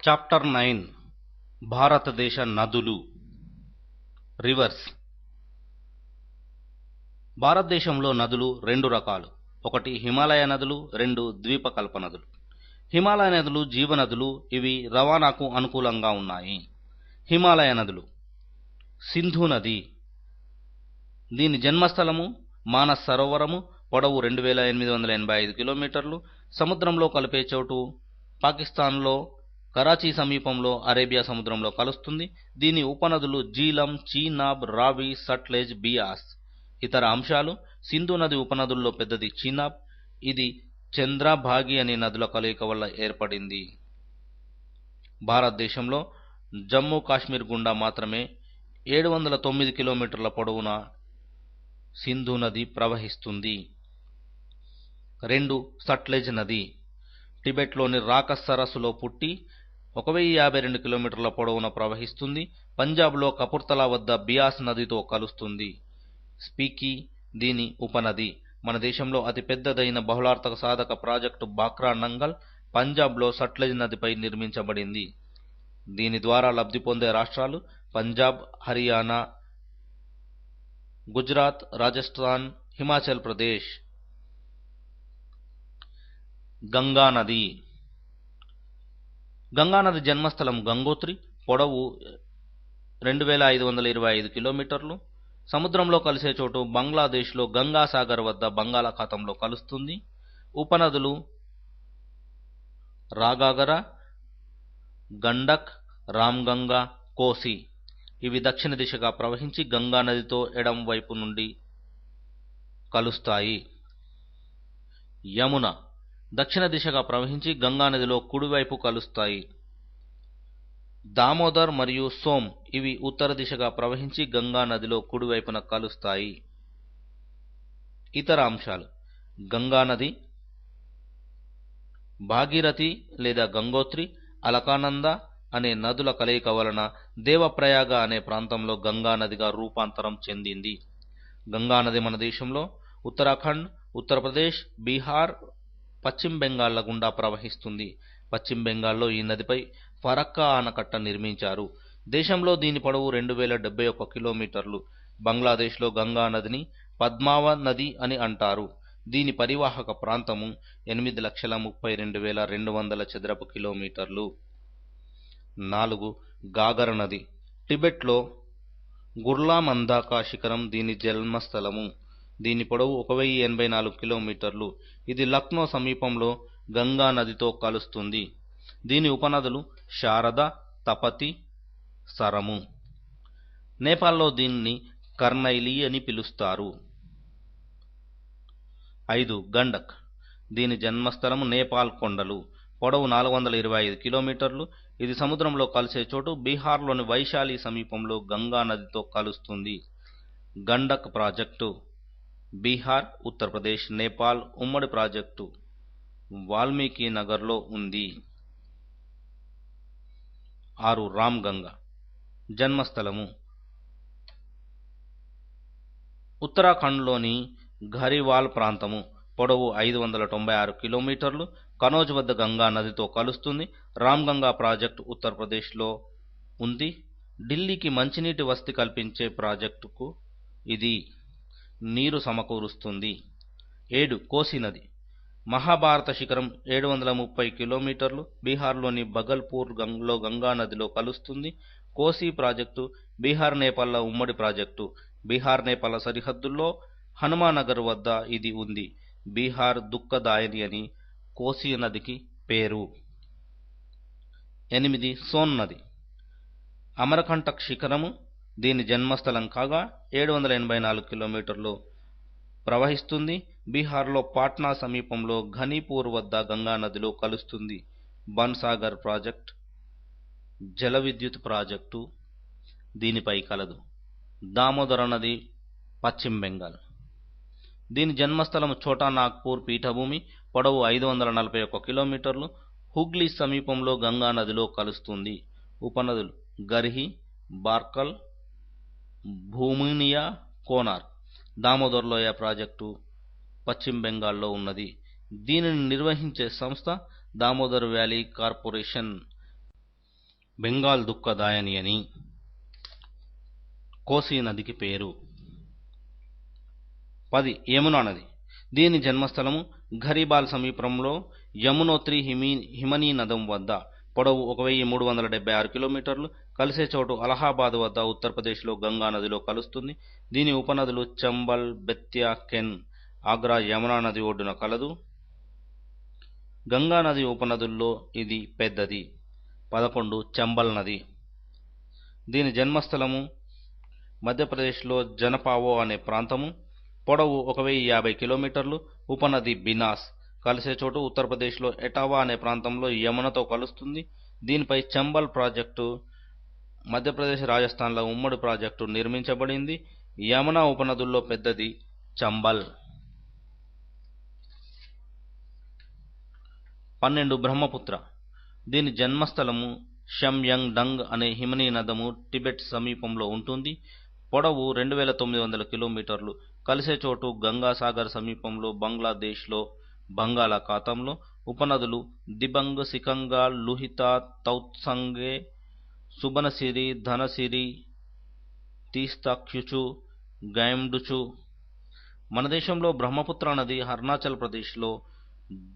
Chapter 9 భారతదేశ నదులు reverse. భారతదేశంలో నదులు రెండు రకాలు. ఒకటి హిమాలయ నదులు, రెండు ద్వీపకల్ప నదులు. హిమాలయ నదులు జీవనదులు. ఇవి రవాణాకు అనుకూలంగా ఉన్నాయి. హిమాలయ నదులు. సింధు నది, దీని జన్మస్థలము మానస్ సరోవరము. పొడవు 2885 కిలోమీటర్లు. సముద్రంలో కలిపే చోటు పాకిస్తాన్లో కరాచీ సమీపంలో అరేబియా సముద్రంలో కలుస్తుంది. దీని ఉపనదులు జీలం, చీనాబ్, రావి, సట్లెజ్, బియాస్. ఇతర అంశాలు: సింధు నది ఉపనదుల్లో పెద్దది చీనాబ్. ఇది చంద్రభాగి అనే నదుల కలయిక వల్ల ఏర్పడింది. భారతదేశంలో జమ్మూ కాశ్మీర్ గుండా మాత్రమే 709 కిలోమీటర్ల పొడవున సింధు నది ప్రవహిస్తుంది. 2. సట్లెజ్ నది. టిబెట్లోని రాకస్ సరస్సులో పుట్టి 1052 కిలోమీటర్ల పొడవున ప్రవహిస్తుంది. పంజాబ్లో కపుర్తలా వద్ద బియాస్ నదితో కలుస్తుంది. స్పీకీ దీని ఉపనది. మన దేశంలో అతి పెద్దదైన బహుళార్థక సాధక ప్రాజెక్టు బాక్రా నంగల్ పంజాబ్లో సట్లెజ్ నదిపై నిర్మించబడింది. దీని ద్వారా లబ్ధి పొందే రాష్ట్రాలు పంజాబ్, హర్యానా, గుజరాత్, రాజస్థాన్, హిమాచల్ ప్రదేశ్. గంగా నది. గంగానది జన్మస్థలం గంగోత్రి. పొడవు 2525 కిలోమీటర్లు. సముద్రంలో కలిసే చోటు బంగ్లాదేశ్లో గంగాసాగర్ వద్ద బంగాళాఖాతంలో కలుస్తుంది. ఉపనదులు రాగాగర, గండక్, రామ్గంగా, కోసి. ఇవి దక్షిణ దిశగా ప్రవహించి గంగానదితో ఎడం వైపు నుండి కలుస్తాయి. యమున దక్షిణ దిశగా ప్రవహించి గంగానదిలో కుడివైపు కలుస్తాయి. దామోదర్ మరియు సోమ్ ఇవి ఉత్తర దిశగా ప్రవహించి గంగానదిలో కుడివైపున కలుస్తాయి. ఇతర అంశాలు: గంగానది, భాగీరథి లేదా గంగోత్రి, అలకానంద అనే నదుల కలయిక వలన దేవప్రయాగ అనే ప్రాంతంలో గంగానదిగా రూపాంతరం చెందింది. గంగానది మన దేశంలో ఉత్తరాఖండ్, ఉత్తరప్రదేశ్, బీహార్, పశ్చిమ బెంగాల్ల గుండా ప్రవహిస్తుంది. పశ్చిమ బెంగాల్లో ఈ నదిపై ఫరక్కా ఆనకట్ట నిర్మించారు. దేశంలో దీని పొడవు 2071 కిలోమీటర్లు. బంగ్లాదేశ్లో గంగా నదిని పద్మావ నది అని అంటారు. దీని పరివాహక ప్రాంతము 8,32,200 చదరపు కిలోమీటర్లు. 4. గాగర్ నది. టిబెట్లో గుర్లా మందాకా శిఖరం దీని జన్మస్థలము. దీని పొడవు 1084 కిలోమీటర్లు. ఇది లక్నో సమీపంలో గంగా నదితో కలుస్తుంది. దీని ఉపనదులు శారద, తపతి, సరము. నేపాల్లో దీన్ని కర్నైలి అని పిలుస్తారు. 5. గండక్. దీని జన్మస్థలము నేపాల్ కొండలు. పొడవు 425 కిలోమీటర్లు. ఇది సముద్రంలో కలిసే చోటు బీహార్లోని వైశాలి సమీపంలో గంగా నదితో కలుస్తుంది. గండక్ ప్రాజెక్టు బీహార్, ఉత్తరప్రదేశ్, నేపాల్ ఉమ్మడి ప్రాజెక్టు వాల్మీకి నగర్లో ఉంది. 6. రామ్గంగా. జన్మస్థలము ఉత్తరాఖండ్లోని ఘరివాల్ ప్రాంతము. పొడవు 596 కిలోమీటర్లు. కనోజ్ వద్ద గంగా నదితో కలుస్తుంది. రామ్గంగా ప్రాజెక్టు ఉత్తరప్రదేశ్లో ఉంది. ఢిల్లీకి మంచినీటి వసతి కల్పించే ప్రాజెక్టుకు ఇది నీరు సమకూరుస్తుంది. 7. కోసి నది. మహాభారత శిఖరం 730 కిలోమీటర్లు. బీహార్లోని బగల్పూర్ లో గంగా నదిలో కలుస్తుంది. కోసి ప్రాజెక్టు బీహార్, నేపాల్ల ఉమ్మడి ప్రాజెక్టు. బీహార్, నేపాల్ సరిహద్దుల్లో హనుమానగర్ వద్ద ఇది ఉంది. బీహార్ దుఃఖదాయిని అని కోసి నదికి పేరు. 8. సోన్ నది. అమరకంటక్ శిఖరము దీని జన్మస్థలం కాగా 784 కిలోమీటర్లు ప్రవహిస్తుంది. బీహార్లో పాట్నా సమీపంలో ఘనీపూర్ వద్ద గంగా నదిలో కలుస్తుంది. బన్సాగర్ ప్రాజెక్ట్ జల విద్యుత్ ప్రాజెక్టు దీనిపై కలదు. దామోదర నది పశ్చిమ బెంగాల్. దీని జన్మస్థలం ఛోటా నాగ్పూర్ పీఠభూమి. పొడవు 541 కిలోమీటర్లు. హుగ్లీ సమీపంలో గంగా నదిలో కలుస్తుంది. ఉపనదులు గర్హి, బార్కల్, భూమినియా, కోనార్. దామోదర్ లోయ ప్రాజెక్టు పశ్చిమ బెంగాల్లో ఉన్నది. దీనిని నిర్వహించే సంస్థ దామోదర్ వ్యాలీ కార్పొరేషన్. బెంగాల్ దుఃఖదాయని అని కోసీ నదికి పేరు. 10. యమునా నది. దీని జన్మస్థలము ఘరీబాల్ సమీపంలో యమునోత్రి హిమనీ నదం వద్ద. పొడవు 1376 కిలోమీటర్లు. కలిసే చోటు అలహాబాద్ వద్ద ఉత్తరప్రదేశ్లో గంగా నదిలో కలుస్తుంది. దీని ఉపనదులు చంబల్, బెత్యా, కెన్, ఆగ్రా యమునా నది ఒడ్డున కలదు. గంగా నది ఉపనదుల్లో ఇది పెద్దది. 11. చంబల్ నది. దీని జన్మస్థలము మధ్యప్రదేశ్లో జనపావో అనే ప్రాంతము. పొడవు 1050 కిలోమీటర్లు. ఉపనది బినాస్. కలిసే చోటు ఉత్తరప్రదేశ్లో ఎటావా అనే ప్రాంతంలో యమునతో కలుస్తుంది. దీనిపై చంబల్ ప్రాజెక్టు, మధ్యప్రదేశ్, రాజస్థాన్ల ఉమ్మడి ప్రాజెక్టు నిర్మించబడింది. యమునా ఉపనదుల్లో పెద్దది చంబల్. 12. బ్రహ్మపుత్ర. దీని జన్మస్థలము షమ్యంగ్ డంగ్ అనే హిమనీ నదము టిబెట్ సమీపంలో ఉంటుంది. పొడవు 2900 కిలోమీటర్లు. కలిసే చోటు గంగాసాగర్ సమీపంలో బంగ్లాదేశ్లో బంగాళాఖాతంలో. ఉపనదులు దిబంగ్, సికంగా, లుహిత, తౌత్సంగే, సుబనసిరి, ధనసిరి, తీస్తాఖ్యుచు, గైమ్డుచు. మన దేశంలో బ్రహ్మపుత్ర నది అరుణాచల్ ప్రదేశ్లో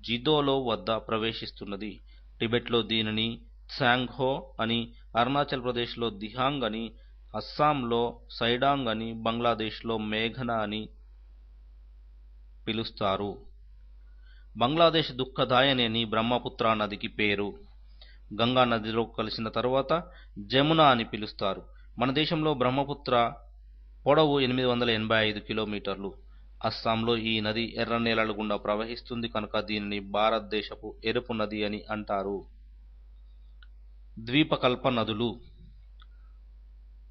జిదోలో వద్ద ప్రవేశిస్తున్నది. టిబెట్లో దీనిని త్సాంగ్హో అని, అరుణాచల్ ప్రదేశ్లో దిహాంగ్ అని, అస్సాంలో సైడాంగ్ అని, బంగ్లాదేశ్లో మేఘన అని పిలుస్తారు. బంగ్లాదేశ్ దుఃఖదాయని అని బ్రహ్మపుత్ర నదికి పేరు. గంగా నదిలో కలిసిన తరువాత జమున అని పిలుస్తారు. మన దేశంలో బ్రహ్మపుత్ర పొడవు 885 కిలోమీటర్లు. అస్సాంలో ఈ నది ఎర్ర నేలల గుండా ప్రవహిస్తుంది కనుక దీనిని భారతదేశపు ఎరుపు నది అని అంటారు. ద్వీపకల్ప నదులు.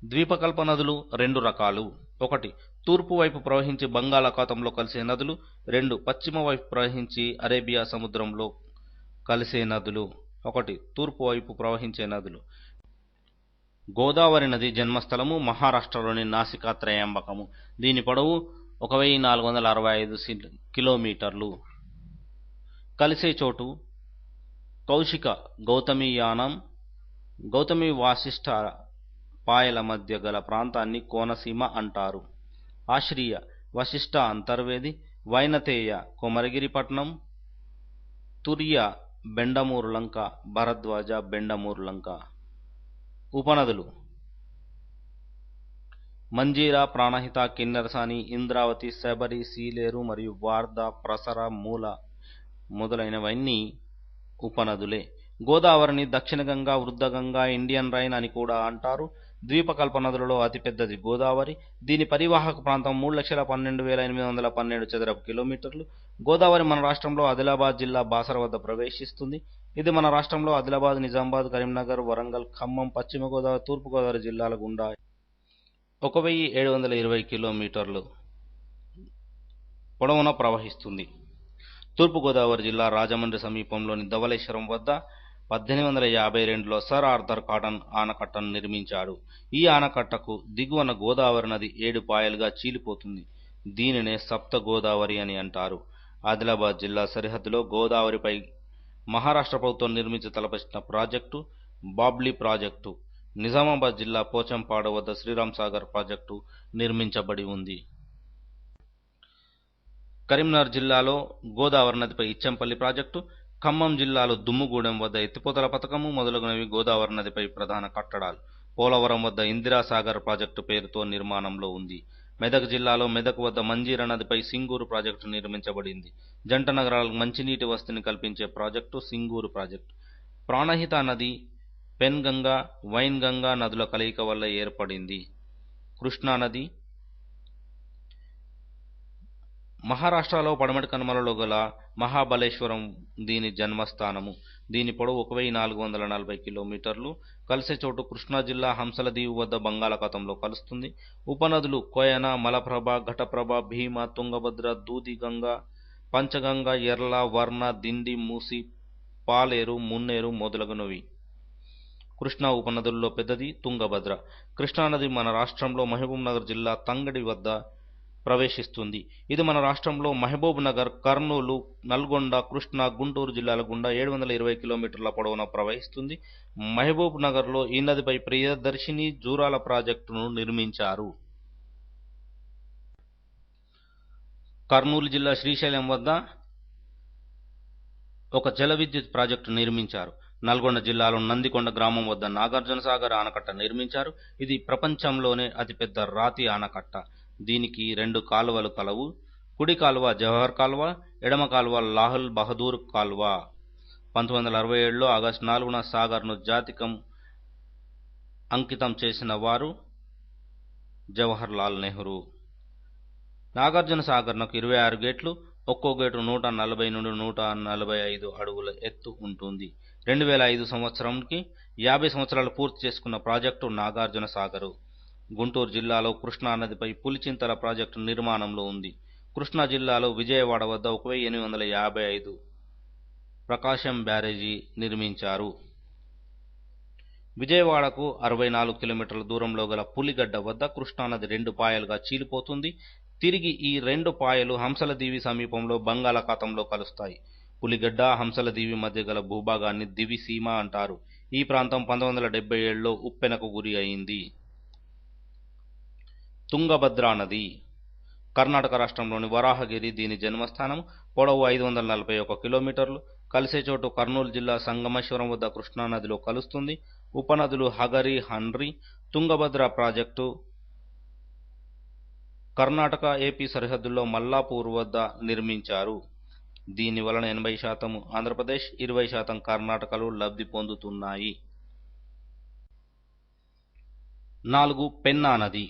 ద్వీపకల్ప నదులు 2 రకాలు. 1. తూర్పు వైపు ప్రవహించి బంగాళాఖాతంలో కలిసే నదులు. 2. పశ్చిమ వైపు ప్రవహించి అరేబియా సముద్రంలో కలిసే నదులు. 1. తూర్పు వైపు ప్రవహించే నదులు. గోదావరి నది జన్మస్థలము మహారాష్ట్రలోని నాసికా త్రయంబకము. దీని పొడవు 1465 కిలోమీటర్లు. కలిసే చోటు కౌశిక, గౌతమియానం, గౌతమి వాసిష్ఠ పాయల మధ్య గల ప్రాంతాన్ని కోనసీమ అంటారు. ఆశ్రియ, వశిష్ఠ అంతర్వేది, వైనతేయ, కొమరగిరిపట్నం, తుర్య, బెండమూరు లంక, భరద్వాజ, బెండమూరు లంక. ఉపనదులు మంజీరా, ప్రాణహిత, కిన్నెరసాని, ఇంద్రావతి, శబరి, సీలేరు మరియు వార్ధ, ప్రసర, మూల మొదలైనవన్నీ ఉపనదులే. గోదావరిని దక్షిణ గంగా, వృద్ధ గంగా, ఇండియన్ రైన్ అని కూడా అంటారు. ద్వీపకల్ప నదులలో అతిపెద్దది గోదావరి. దీని పరివాహక ప్రాంతం 3,12,812 చదరపు కిలోమీటర్లు. గోదావరి మన రాష్ట్రంలో ఆదిలాబాద్ జిల్లా బాసర వద్ద ప్రవేశిస్తుంది. ఇది మన రాష్ట్రంలో ఆదిలాబాద్, నిజామాబాద్, కరీంనగర్, వరంగల్, ఖమ్మం, పశ్చిమ గోదావరి, తూర్పు గోదావరి జిల్లాల గుండా 1720 కిలోమీటర్లు పొడవున ప్రవహిస్తుంది. తూర్పు గోదావరి జిల్లా రాజమండ్రి సమీపంలోని ధవళేశ్వరం వద్ద 1852లో సర్ ఆర్థర్ కాటన్ ఆనకట్టను నిర్మించాడు. ఈ ఆనకట్టకు దిగువన గోదావరి నది 7 పాయలుగా చీలిపోతుంది. దీనినే సప్త గోదావరి అని అంటారు. ఆదిలాబాద్ జిల్లా సరిహద్దులో గోదావరిపై మహారాష్ట్ర ప్రభుత్వం నిర్మించి తలపెట్టిన ప్రాజెక్టు బాబ్లీ ప్రాజెక్టు. నిజామాబాద్ జిల్లా పోచంపాడు వద్ద శ్రీరామ్ సాగర్ ప్రాజెక్టు నిర్మించబడి ఉంది. కరీంనగర్ జిల్లాలో గోదావరి నదిపై ఇచ్చంపల్లి ప్రాజెక్టు, ఖమ్మం జిల్లాలో దుమ్ముగూడెం వద్ద ఎత్తిపోతల పథకము మొదలగునవి గోదావరి నదిపై ప్రధాన కట్టడాలు. పోలవరం వద్ద ఇందిరాసాగర్ ప్రాజెక్టు పేరుతో నిర్మాణంలో ఉంది. మెదక్ జిల్లాలో మెదక్ వద్ద మంజీరా నదిపై సింగూరు ప్రాజెక్టు నిర్మించబడింది. జంట నగరాలకు మంచినీటి వసతిని కల్పించే ప్రాజెక్టు సింగూరు ప్రాజెక్టు. ప్రాణహిత నది పెన్గంగా, వైన్గంగా నదుల కలయిక వల్ల ఏర్పడింది. కృష్ణానది మహారాష్ట్రలో పడమటి కనుమలలో గల మహాబలేశ్వరం దీని జన్మస్థానము. దీని పొడవు 1440 కిలోమీటర్లు. కలిసే చోటు కృష్ణా జిల్లా హంసల దీవు వద్ద బంగాళాఖాతంలో కలుస్తుంది. ఉపనదులు కోయన, మలప్రభ, ఘటప్రభ, భీమ, తుంగభద్ర, దూదిగంగ, పంచగంగ, ఎర్ల, వర్ణ, దిండి, మూసి, పాలేరు, మున్నేరు మొదలగునవి. కృష్ణా ఉపనదుల్లో పెద్దది తుంగభద్ర. కృష్ణానది మన రాష్ట్రంలో మహబూబ్ నగర్ జిల్లా తంగడి వద్ద ప్రవేశిస్తుంది. ఇది మన రాష్ట్రంలో మహబూబ్ నగర్, కర్నూలు, నల్గొండ, కృష్ణా, గుంటూరు జిల్లాల గుండా 720 కిలోమీటర్ల పొడవున ప్రవహిస్తుంది. మహబూబ్ నగర్లో ఈ నదిపై ప్రియదర్శిని జూరాల ప్రాజెక్టును నిర్మించారు. కర్నూలు జిల్లా శ్రీశైలం వద్ద ఒక జల విద్యుత్ ప్రాజెక్టు నిర్మించారు. నల్గొండ జిల్లాలో నందికొండ గ్రామం వద్ద నాగార్జునసాగర్ ఆనకట్ట నిర్మించారు. ఇది ప్రపంచంలోనే అతిపెద్ద రాతి ఆనకట్ట. దీనికి 2 కాలువలు కలవు. కుడి కాలువ జవహర్ కాలువ, ఎడమ కాలువ లాహుల్ బహదూర్ కాలువ. 1967లో ఆగస్టు 4న సాగర్ను జాతికం అంకితం చేసిన వారు జవహర్ లాల్ నెహ్రూ. నాగార్జున సాగర్నకు 26 గేట్లు, ఒక్కో గేటు 140 నుండి 145 అడుగుల ఎత్తు ఉంటుంది. 2005 సంవత్సరంకి 50 సంవత్సరాలు పూర్తి చేసుకున్న ప్రాజెక్టు నాగార్జున సాగరు. గుంటూరు జిల్లాలో కృష్ణా నదిపై పులిచింతల ప్రాజెక్టు నిర్మాణంలో ఉంది. కృష్ణా జిల్లాలో విజయవాడ వద్ద 1855 ప్రకాశం బ్యారేజీ నిర్మించారు. విజయవాడకు 64 కిలోమీటర్ల దూరంలో గల పులిగడ్డ వద్ద కృష్ణానది 2 పాయలుగా చీలిపోతుంది. తిరిగి ఈ 2 పాయలు హంసలదీవి సమీపంలో బంగాళాఖాతంలో కలుస్తాయి. పులిగడ్డ, హంసలదీవి మధ్య గల భూభాగాన్ని దివిసీమ అంటారు. ఈ ప్రాంతం 1977లో ఉప్పెనకు గురి అయింది. తుంగభద్రా నది కర్ణాటక రాష్ట్రంలోని వరాహగిరి దీని జన్మస్థానం. పొడవు 541 కిలోమీటర్లు. కలిసే చోటు కర్నూలు జిల్లా సంగమేశ్వరం వద్ద కృష్ణానదిలో కలుస్తుంది. ఉపనదులు హగరి, హండ్రి. తుంగభద్ర ప్రాజెక్టు కర్ణాటక, ఏపీ సరిహద్దుల్లో మల్లాపూర్ వద్ద నిర్మించారు. దీని వలన 80% ఆంధ్రప్రదేశ్, 20% కర్ణాటకలు లబ్ధి పొందుతున్నాయి. 4. పెన్నా నది.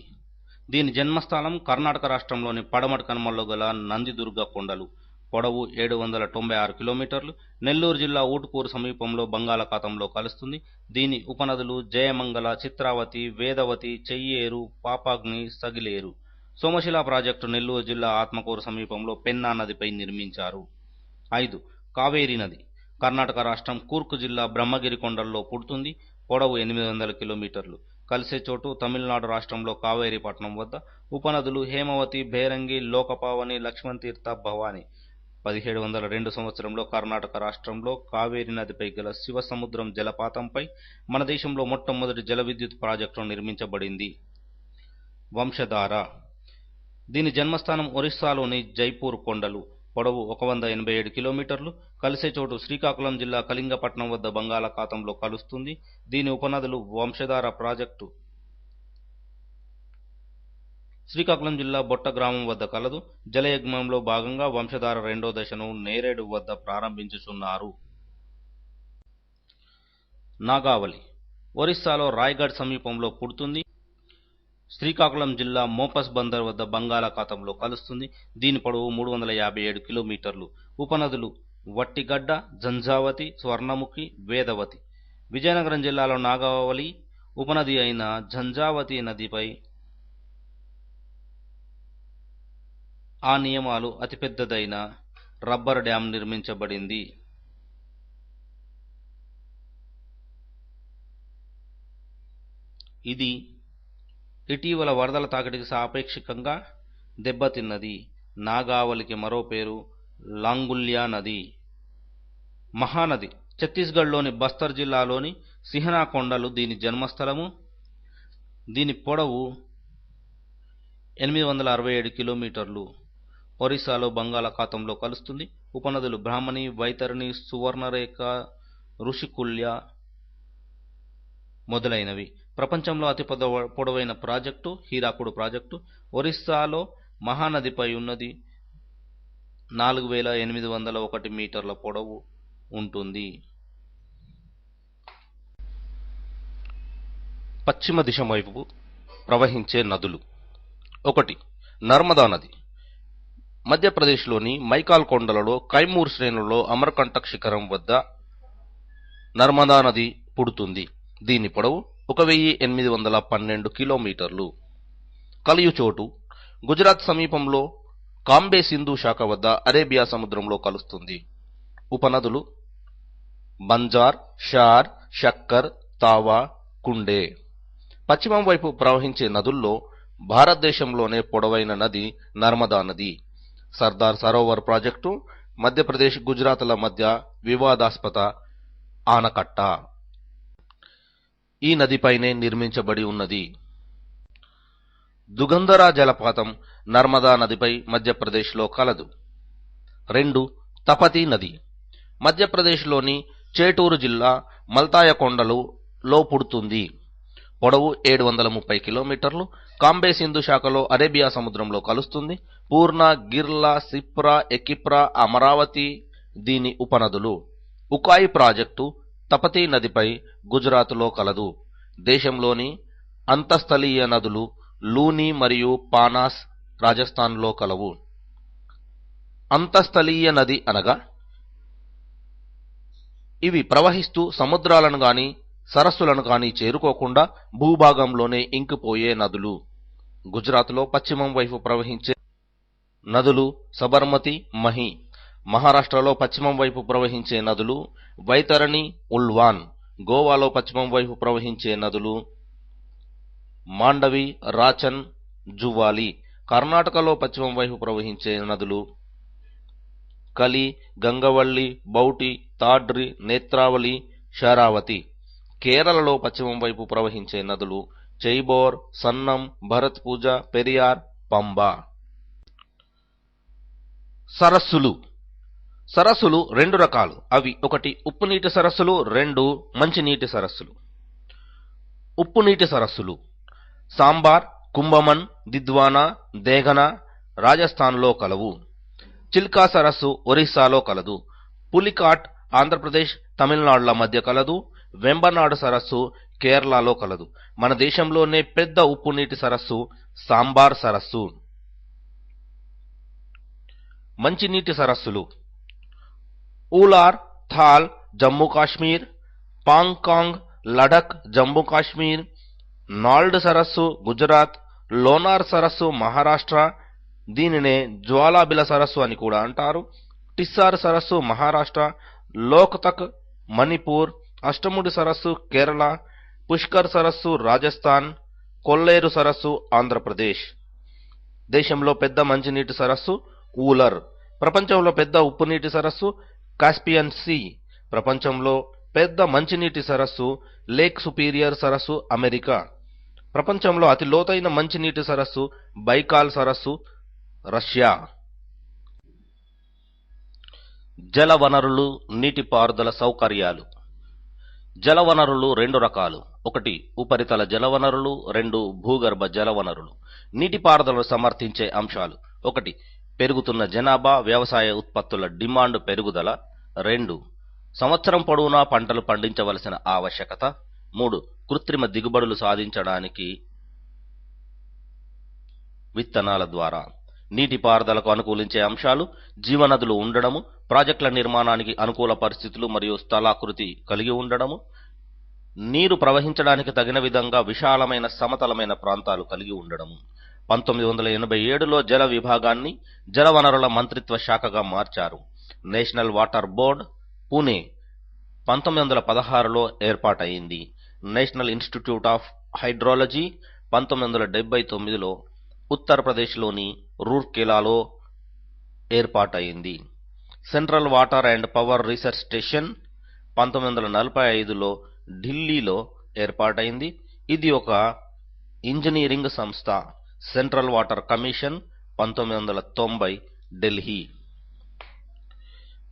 దీని జన్మస్థానం కర్ణాటక రాష్ట్రంలోని పడమటి కనుమల్లో గల నందిదుర్గ కొండలు. పొడవు 796 కిలోమీటర్లు. నెల్లూరు జిల్లా ఊటుకూరు సమీపంలో బంగాళాఖాతంలో కలుస్తుంది. దీని ఉపనదులు జయమంగళ, చిత్రావతి, వేదవతి, చెయ్యేరు, పాపాగ్ని, సగిలేరు. సోమశిల ప్రాజెక్టు నెల్లూరు జిల్లా ఆత్మకూరు సమీపంలో పెన్నా నదిపై నిర్మించారు. 5. కావేరీ నది కర్ణాటక రాష్ట్రం కూర్గ్ జిల్లా బ్రహ్మగిరి కొండల్లో పుడుతుంది. పొడవు 800 కిలోమీటర్లు. కలిసే చోటు తమిళనాడు రాష్ట్రంలో కావేరీపట్నం వద్ద. ఉపనదులు హేమవతి, భేరంగి, లోకపావని, లక్ష్మణతీర్థ, భవాని. 1702 సంవత్సరంలో కర్ణాటక రాష్ట్రంలో కావేరీ నదిపై గల శివసముద్రం జలపాతంపై మన దేశంలో మొట్టమొదటి జల విద్యుత్ ప్రాజెక్టు నిర్మించబడింది. వంశధార. దీని జన్మస్థానం ఒరిస్సాలోని జైపూర్ కొండలు. పొడవు 187 కిలోమీటర్లు. కలిసే చోటు శ్రీకాకుళం జిల్లా కళింగపట్నం వద్ద బంగాళాఖాతంలో కలుస్తుంది. దీని ఉపనదులు వంశధార ప్రాజెక్టు శ్రీకాకుళం జిల్లా బొట్ట గ్రామం వద్ద కలదు. జలయజ్ఞంలో భాగంగా వంశధార 2వ దశను నేరేడు వద్ద ప్రారంభించుచున్నారు. నాగావళి ఒరిస్సాలో రాయ్గఢ్ సమీపంలో పుడుతుంది. శ్రీకాకుళం జిల్లా మోపస్ బందర్ వద్ద బంగాళాఖాతంలో కలుస్తుంది. దీని పొడవు 357 కిలోమీటర్లు. ఉపనదులు వట్టిగడ్డ, జంఝావతి, స్వర్ణముఖి, వేదవతి. విజయనగరం జిల్లాలో నాగావళి ఉపనది అయిన జంఝావతి నదిపై ఆ నియమాలు అతిపెద్దదైన రబ్బర్ డ్యాం నిర్మించబడింది. ఇది ఇటీవల వరదల తాకిడికి సాపేక్షికంగా దెబ్బతిన్నది. నాగావళికి మరో పేరు లాంగుల్యా నది. మహానది ఛత్తీస్గఢ్లోని బస్తర్ జిల్లాలోని సిహనా కొండలు దీని జన్మస్థలము. దీని పొడవు 867 కిలోమీటర్లు. ఒరిస్సాలో బంగాళాఖాతంలో కలుస్తుంది. ఉపనదులు బ్రాహ్మణి, వైతరణి, సువర్ణరేఖ, ఋషికుల్య మొదలైనవి. ప్రపంచంలో అతి పొడవైన ప్రాజెక్టు హీరాకుడు ప్రాజెక్టు ఒరిస్సాలో మహానదిపై ఉన్నది. 4801 మీటర్ల పొడవు ఉంటుంది. పశ్చిమ దిశ వైపు ప్రవహించే నదులు. 1. నర్మదా నది మధ్యప్రదేశ్లోని మైకాల్ కొండలలో కైమూర్ శ్రేణులలో అమర్కంటక్ శిఖరం వద్ద నర్మదా నది పుడుతుంది. దీని పొడవు 1812 కిలోమీటర్లు. కలియుచోటు గుజరాత్ సమీపంలో కాంబే సింధు శాఖ వద్ద అరేబియా సముద్రంలో కలుస్తుంది. ఉపనదులు బంజార్, షార్, షక్కర్, తావా, కుండే. పశ్చిమం వైపు ప్రవహించే నదుల్లో భారతదేశంలోనే పొడవైన నది నర్మదా నది. సర్దార్ సరోవర్ ప్రాజెక్టు మధ్యప్రదేశ్, గుజరాత్ల మధ్య వివాదాస్పద ఆనకట్ట. ఈ నదిపైనే నిర్మించబడి ఉన్నది. దుగంధరా జలపాతం నర్మదా నదిపై మధ్యప్రదేశ్లో కలదు. 2. తపతీ నది మధ్యప్రదేశ్లోని చేటూరు జిల్లా మల్తాయ కొండలలో పుడుతుంది. పొడవు 730 కిలోమీటర్లు. కాంబే సింధు శాఖలో అరేబియా సముద్రంలో కలుస్తుంది. పూర్ణ, గిర్లా, సిప్రా, ఎకిప్రా, అమరావతి దీని ఉపనదులు. ఉకాయి ప్రాజెక్టు తపతీ నదిపై గుజరాత్లో కలదు. దేశంలోని అంతఃస్థలీయ నదులు లూని మరియు పానాస్ రాజస్థాన్లో కలవు. అంతఃస్థలీయ నది అనగా ఇవి ప్రవహిస్తూ సముద్రాలను గాని సరస్సులను గాని చేరుకోకుండా భూభాగంలోనే ఇంకిపోయే నదులు. గుజరాత్లో పశ్చిమం వైపు ప్రవహించే నదులు సబర్మతి, మహి. మహారాష్ట్రలో పశ్చిమం వైపు ప్రవహించే నదులు వైతరణి, ఉల్వాన్. గోవాలో పశ్చిమం వైపు ప్రవహించే నదులు మాండవి, రాచన్, జువాలి. కర్ణాటకలో పశ్చిమం వైపు ప్రవహించే నదులు కలి, గంగవల్లి, బౌటి, తాడ్రి, నేత్రావళి, శరావతి. కేరళలో పశ్చిమం వైపు ప్రవహించే నదులు చైబోర్, సన్నం, భరత్ పూజ, పెరియార్, పంబా. సరస్సులు. సరస్సులు 2 రకాలు. అవి 1 ఉప్పునీటి సరస్సులు, 2 మంచినీటి సరస్సులు. ఉప్పునీటి సరస్సులు సాంబార్, కుంభమన్, దిద్వానా, దేగన రాజస్థాన్లో కలవు. చిల్కా సరస్సు ఒరిస్సాలో కలదు. పులికాట్ ఆంధ్రప్రదేశ్, తమిళనాడుల మధ్య కలదు. వెంబనాడు సరస్సు కేరళలో కలదు. మన దేశంలోనే పెద్ద ఉప్పునీటి సరస్సు సాంబార్ సరస్సు. మంచినీటి సరస్సులు ఊలార్, థాల్ జమ్మూ కాశ్మీర్, పాంకాంగ్ లడక్ జమ్మూ కాశ్మీర్, నాల్డ్ సరస్సు గుజరాత్, లోనార్ సరస్సు మహారాష్ట్ర. దీనినే జ్వాలాబిల సరస్సు అని కూడా అంటారు. టిస్సార్ సరస్సు మహారాష్ట్ర, లోక్తక్ మణిపూర్, అష్టముడి సరస్సు కేరళ, పుష్కర్ సరస్సు రాజస్థాన్, కొల్లేరు సరస్సు ఆంధ్రప్రదేశ్. దేశంలో పెద్ద మంచినీటి సరస్సు ఊలర్. ప్రపంచంలో పెద్ద ఉప్పునీటి సరస్సు కాస్పియన్ సీ. ప్రపంచంలో పెద్ద మంచినీటి సరస్సు లేక్ సుపీరియర్ సరస్సు అమెరికా. ప్రపంచంలో అతి లోతైన మంచినీటి సరస్సు బైకాల్ సరస్సు రష్యా. జలవనరులు, నీటిపారుదల సౌకర్యాలు. జలవనరులు 2 రకాలు. 1 ఉపరితల జలవనరులు, 2 భూగర్భ జలవనరులు. నీటిపారుదలను సమర్థించే అంశాలు: 1 పెరుగుతున్న జనాభా, వ్యవసాయ ఉత్పత్తుల డిమాండ్ పెరుగుదల. 2 సంవత్సరం పొడవునా పంటలు పండించవలసిన ఆవశ్యకత. 3 కృత్రిమ దిగుబడులు సాధించడానికి విత్తనాల ద్వారా. నీటిపారుదలకు అనుకూలించే అంశాలు: జీవనదులు ఉండడము, ప్రాజెక్టుల నిర్మాణానికి అనుకూల పరిస్థితులు మరియు స్థలాకృతి కలిగి ఉండడము, నీరు ప్రవహించడానికి తగిన విధంగా విశాలమైన సమతలమైన ప్రాంతాలు కలిగి ఉండడము. 1987లో జల విభాగాన్ని జలవనరుల మంత్రిత్వ శాఖగా మార్చారు. నేషనల్ వాటర్ బోర్డ్ పూణే 1916లో ఏర్పాటైంది. నేషనల్ ఇన్స్టిట్యూట్ ఆఫ్ హైడ్రాలజీ 1979లో ఉత్తరప్రదేశ్లోని రూర్కెలాలో ఏర్పాటైంది. Central water and power research station 1945లో ఢిల్లీలో ఏర్పాటైంది. ఇది ఒక ఇంజనీరింగ్ సంస్థ. Central water commission 1990 Delhi.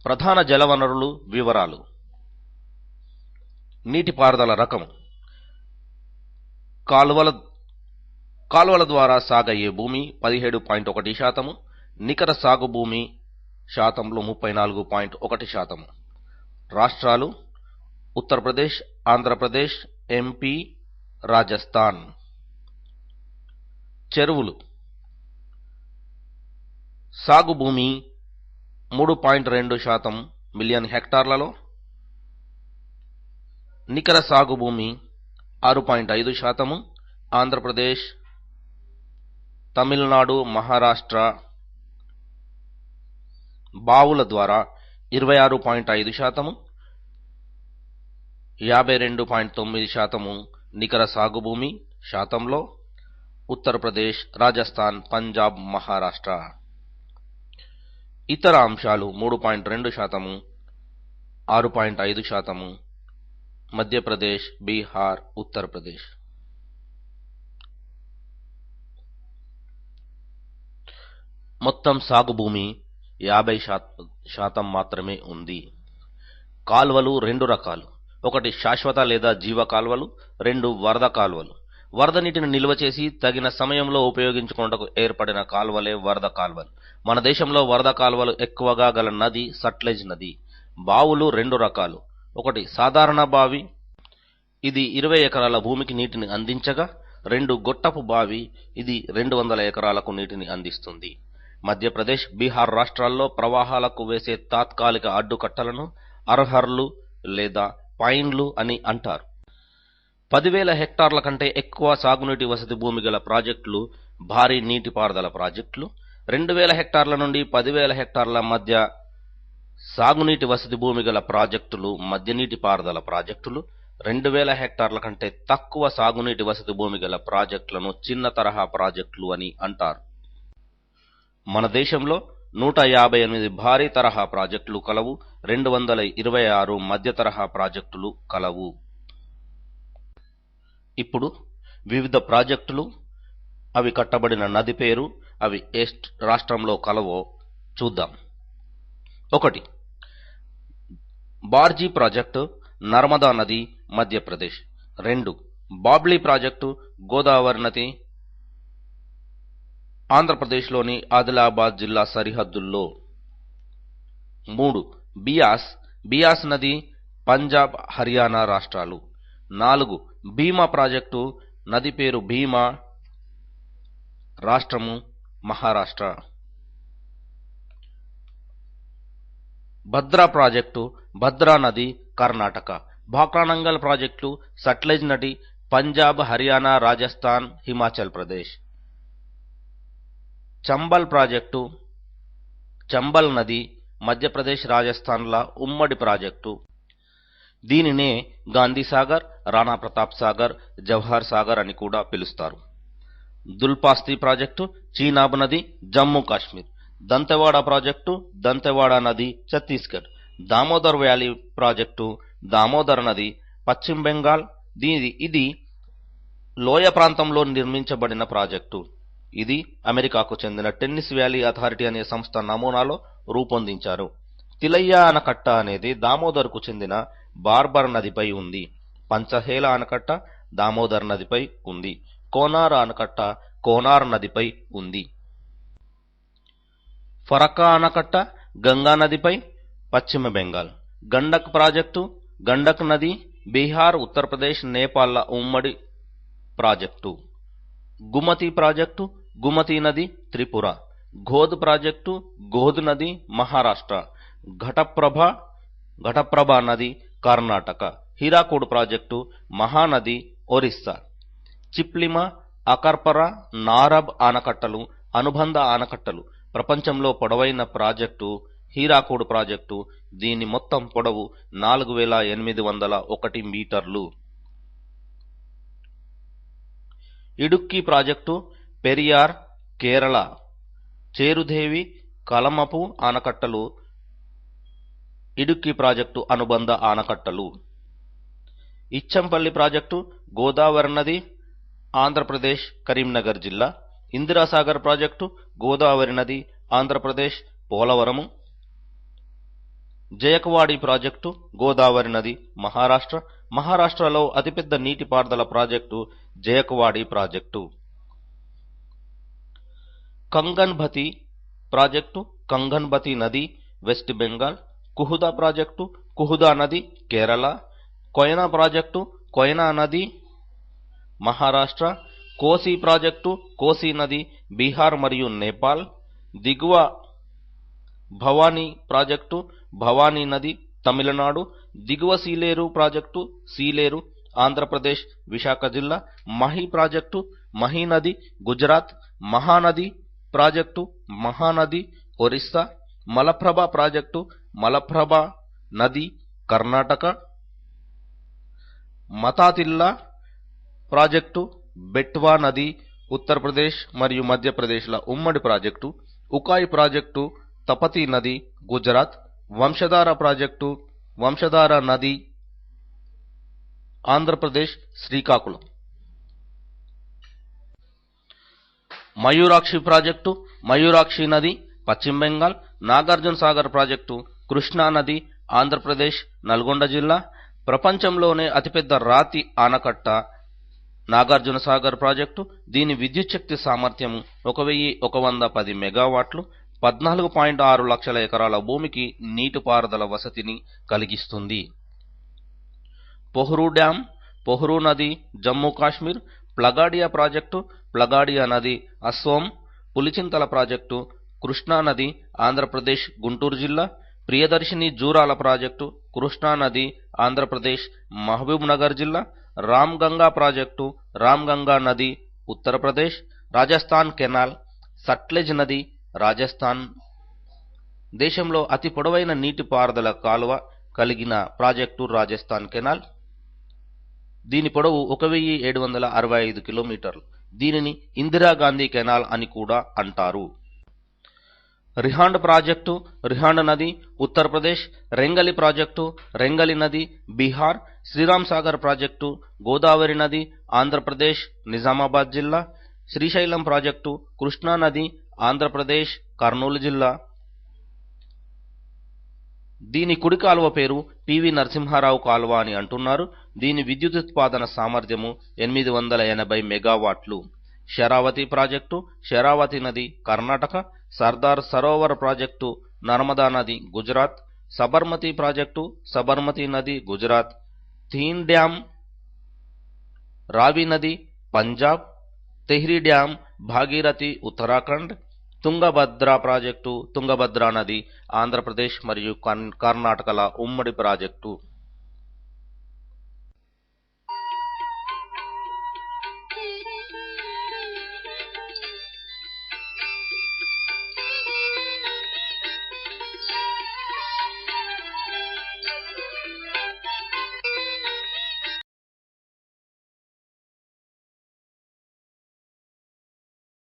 ప్రధాన జలవనరులు వివరాలు: నీటిపారుదల రకము: కాలువల ద్వారా సాగయ్యే భూమి 17.1%, నికర సాగు భూమి శాతంలో 34.1%. రాష్ట్రాలు: ఉత్తరప్రదేశ్, ఆంధ్రప్రదేశ్, ఎంపీ, రాజస్థాన్. చెరువులు: సాగు భూమి 3.2% మిలియన్ హెక్టార్లలో, నికర సాగు భూమి 6.5%. ఆంధ్రప్రదేశ్, తమిళనాడు, మహారాష్ట్ర. బావుల ద్వారా 26.5%, 52.9% నికర సాగు భూమి శాతంలో. ఉత్తరప్రదేశ్, రాజస్థాన్, పంజాబ్, మహారాష్ట్ర. ఇతర అంశాలు 3.2%, 6.5%, మధ్యప్రదేశ్, బీహార్, ఉత్తరప్రదేశ్. మొత్తం సాగు భూమి 50% మాత్రమే ఉంది. కాల్వలు రెండు రకాలు. ఒకటి శాశ్వత లేదా జీవ కాల్వలు, రెండు వరద కాల్వలు. వరద నీటిని నిల్వ చేసి తగిన సమయంలో ఉపయోగించుకున్నటకు ఏర్పడిన కాల్వలే వరద కాల్వలు. మన దేశంలో వరద కాల్వలు ఎక్కువగా గల నది సట్లెజ్ నది. బావులు రెండు రకాలు. ఒకటి సాధారణ బావి, ఇది 20 ఎకరాల భూమికి నీటిని అందించగా, రెండు గొట్టపు బావి, ఇది 200 ఎకరాలకు నీటిని అందిస్తుంది. మధ్యప్రదేశ్, బీహార్ రాష్ట్రాల్లో ప్రవాహాలకు వేసే తాత్కాలిక అడ్డుకట్టలను అర్హర్లు లేదా పైన్లు అని అంటారు. 10,000 హెక్టార్ల కంటే ఎక్కువ సాగునీటి వసతి భూమి గల ప్రాజెక్టులు భారీ నీటిపారుదల ప్రాజెక్టులు. 2,000 హెక్టార్ల నుండి 10,000 హెక్టార్ల మధ్య సాగునీటి వసతి భూమి గల ప్రాజెక్టులు మధ్య నీటిపారుదల ప్రాజెక్టులు. 2,000 హెక్టార్ల కంటే తక్కువ సాగునీటి వసతి భూమి గల ప్రాజెక్టులను చిన్న తరహా ప్రాజెక్టులు అని అంటారు. మన దేశంలో 158 భారీ తరహా ప్రాజెక్టులు కలవు. 226 మధ్య తరహా ప్రాజెక్టులు కలవు. ఇప్పుడు వివిధ ప్రాజెక్టులు, అవి కట్టబడిన నది పేరు, అవి ఏ రాష్ట్రంలో కలవో చూద్దాం. 1. బార్జీ ప్రాజెక్టు, నర్మదా నది, మధ్యప్రదేశ్. 2. బాబ్లీ ప్రాజెక్టు, గోదావరి నది, ఆంధ్రప్రదేశ్లోని ఆదిలాబాద్ జిల్లా సరిహద్దుల్లో. 3. బియాస్ నది, పంజాబ్, హర్యానా రాష్ట్రాలు. 4. భీమా ప్రాజెక్టు, నది పేరు భీమా, రాష్ట్రము మహారాష్ట్ర. భద్రా ప్రాజెక్టు, భద్రా నది, కర్ణాటక. భాక్రానంగల్ ప్రాజెక్టు, సట్లెజ్ నది, పంజాబ్, హర్యానా, రాజస్థాన్, హిమాచల్ ప్రదేశ్. చంబల్ ప్రాజెక్టు, చంబల్ నది, మధ్యప్రదేశ్, రాజస్థాన్ల ఉమ్మడి ప్రాజెక్టు. దీనినే గాంధీ సాగర్, రాణా ప్రతాప్ సాగర్, జవహర్ సాగర్ అని కూడా పిలుస్తారు. దుల్పాస్తి ప్రాజెక్టు, చీనాబ్ నది, జమ్మూ కాశ్మీర్. దంతెవాడ ప్రాజెక్టు, దంతెవాడ నది, ఛత్తీస్గఢ్. దామోదర్ వ్యాలీ ప్రాజెక్టు, దామోదర్ నది, పశ్చిమ బెంగాల్. ఇది లోయ ప్రాంతంలో నిర్మించబడిన ప్రాజెక్టు. ఇది అమెరికాకు చెందిన టెన్నిస్ వ్యాలీ అథారిటీ అనే సంస్థ నమూనాలో రూపొందించారు. తిలయ్య ఆనకట్ట అనేది దామోదర్కు చెందిన బార్బర్ నదిపై ఉంది. పంచహేల ఆనకట్ట దామోదర్ నదిపై ఉంది. కోనార్ ఆనకట్ట కోనార్ నదిపై ఉంది. ఫరక్కా ఆనకట్ట గంగా నదిపై, పశ్చిమ బెంగాల్. గండక్ ప్రాజెక్టు, గండక్ నది, బీహార్, ఉత్తరప్రదేశ్, నేపాల్ల ఉమ్మడి ప్రాజెక్టు. గుమతి ప్రాజెక్టు, గుమతి నది, త్రిపుర. ఘోద్ ప్రాజెక్టు, ఘోద్ నది, మహారాష్ట్ర. ఘటప్రభ నది, కర్ణాటక. హీరాకుడ్ ప్రాజెక్టు, మహానది, ఒరిస్సా. చిప్లిమ, అకర్పర, నారబ్ ఆనకట్టలు అనుబంధ ఆనకట్టలు. ప్రపంచంలో పొడవైన ప్రాజెక్టు హీరాకుడ్ ప్రాజెక్టు. దీని మొత్తం పొడవు 4,801 మీటర్లు. ఇడుక్కి ప్రాజెక్టు, పెరియార్, కేరళ. చేరుదేవి, కలమపు ఆనకట్టలు ఇడుక్కి ప్రాజెక్టు అనుబంధ ఆనకట్టలు. ఇచ్చంపల్లి ప్రాజెక్టు, గోదావరి నది, ఆంధ్రప్రదేశ్, కరీంనగర్ జిల్లా. ఇందిరాసాగర్ ప్రాజెక్టు, గోదావరి నది, ఆంధ్రప్రదేశ్, పోలవరము. జయకవాడి ప్రాజెక్టు, గోదావరి నది, మహారాష్ట్ర. మహారాష్ట్రలో అతిపెద్ద నీటిపారుదల ప్రాజెక్టు జయకవాడి ప్రాజెక్టు. కంగన్బతి ప్రాజెక్టు, కంగన్బతి నది, వెస్ట్ బెంగాల్. కుహుదా ప్రాజెక్టు, కుహుదా నది, కేరళ. కోయనా ప్రాజెక్టు, కోయనా నది, మహారాష్ట్ర. కోసి ప్రాజెక్టు, కోసి నది, బీహార్ మరియు నేపాల్. దిగువ భవానీ ప్రాజెక్టు, భవానీ నది, తమిళనాడు. దిగువ సీలేరు ప్రాజెక్టు, సీలేరు, ఆంధ్రప్రదేశ్, విశాఖ జిల్లా. మహి ప్రాజెక్టు, మహి నది, గుజరాత్. మహానది ప్రాజెక్టు, మహానది, ఒరిస్సా. మలప్రభ ప్రాజెక్టు, మలప్రభ నది, కర్ణాటక. మతాతిల్లా ప్రాజెక్టు, బెట్వా నది, ఉత్తరప్రదేశ్ మరియు మధ్యప్రదేశ్ల ఉమ్మడి ప్రాజెక్టు, ఉకాయ్ ప్రాజెక్టు తపతీ నది గుజరాత్, వంశధార ప్రాజెక్టు వంశధార నది ఆంధ్రప్రదేశ్ శ్రీకాకుళం. మయూరాక్షి ప్రాజెక్టు మయూరాక్షి నది పశ్చిమ బెంగాల్, నాగార్జున సాగర్ ప్రాజెక్టు కృష్ణా నది ఆంధ్రప్రదేశ్ నల్గొండ జిల్లా. ప్రపంచంలోనే అతిపెద్ద రాతి ఆనకట్ట నాగార్జున సాగర్ ప్రాజెక్టు. దీని విద్యుత్ శక్తి సామర్థ్యం 1110 మెగావాట్లు, 14.6 లక్షల ఎకరాల భూమికి నీటిపారుదల వసతిని కలిగిస్తుంది. పొహ్రూ డ్యాం పొహ్రూ నది జమ్మూ కాశ్మీర్. ప్లగాడియా ప్రాజెక్టు ప్లగాడియా నది అస్సోం. పులిచింతల ప్రాజెక్టు కృష్ణా నది ఆంధ్రప్రదేశ్ గుంటూరు జిల్లా. ప్రియదర్శిని జూరాల ప్రాజెక్టు కృష్ణా నది ఆంధ్రప్రదేశ్ మహబూబ్ నగర్ జిల్లా. రామ్ గంగా ప్రాజెక్టు రామ్ గంగా నది ఉత్తరప్రదేశ్. రాజస్థాన్ కెనాల్ సట్లెజ్ నది రాజస్థాన్. దేశంలో అతి పొడవైన నీటిపారుదల కాలువ కలిగిన ప్రాజెక్టు రాజస్థాన్ కెనాల్. దీని పొడవు 1765 కిలోమీటర్లు. దీనిని ఇందిరాగాంధీ కెనాల్ అని కూడా అంటారు. రిహాండ్ ప్రాజెక్టు రిహాండ్ నది ఉత్తరప్రదేశ్. రెంగలి ప్రాజెక్టు రెంగలి నది బీహార్. శ్రీరామ్ సాగర్ ప్రాజెక్టు గోదావరి నది ఆంధ్రప్రదేశ్ నిజామాబాద్ జిల్లా. శ్రీశైలం ప్రాజెక్టు కృష్ణా నది ఆంధ్రప్రదేశ్ కర్నూలు జిల్లా. దీని కుడి కాలువ పేరు పివి నరసింహారావు కాలువ అని అంటున్నారు. దీని విద్యుదుత్పాదన సామర్థ్యము 880 మెగావాట్లు. శరావతి ప్రాజెక్టు శరావతి నది కర్ణాటక. సర్దార్ సరోవర్ ప్రాజెక్టు నర్మదా నది గుజరాత్. సబర్మతి ప్రాజెక్టు సబర్మతి నది గుజరాత్. థీన్ డ్యాం రావి నది పంజాబ్. తెహ్రీ డ్యాం భాగీరథి ఉత్తరాఖండ్. తుంగభద్ర ప్రాజెక్టు తుంగభద్ర నది ఆంధ్రప్రదేశ్ మరియు కర్ణాటకల ఉమ్మడి ప్రాజెక్టు.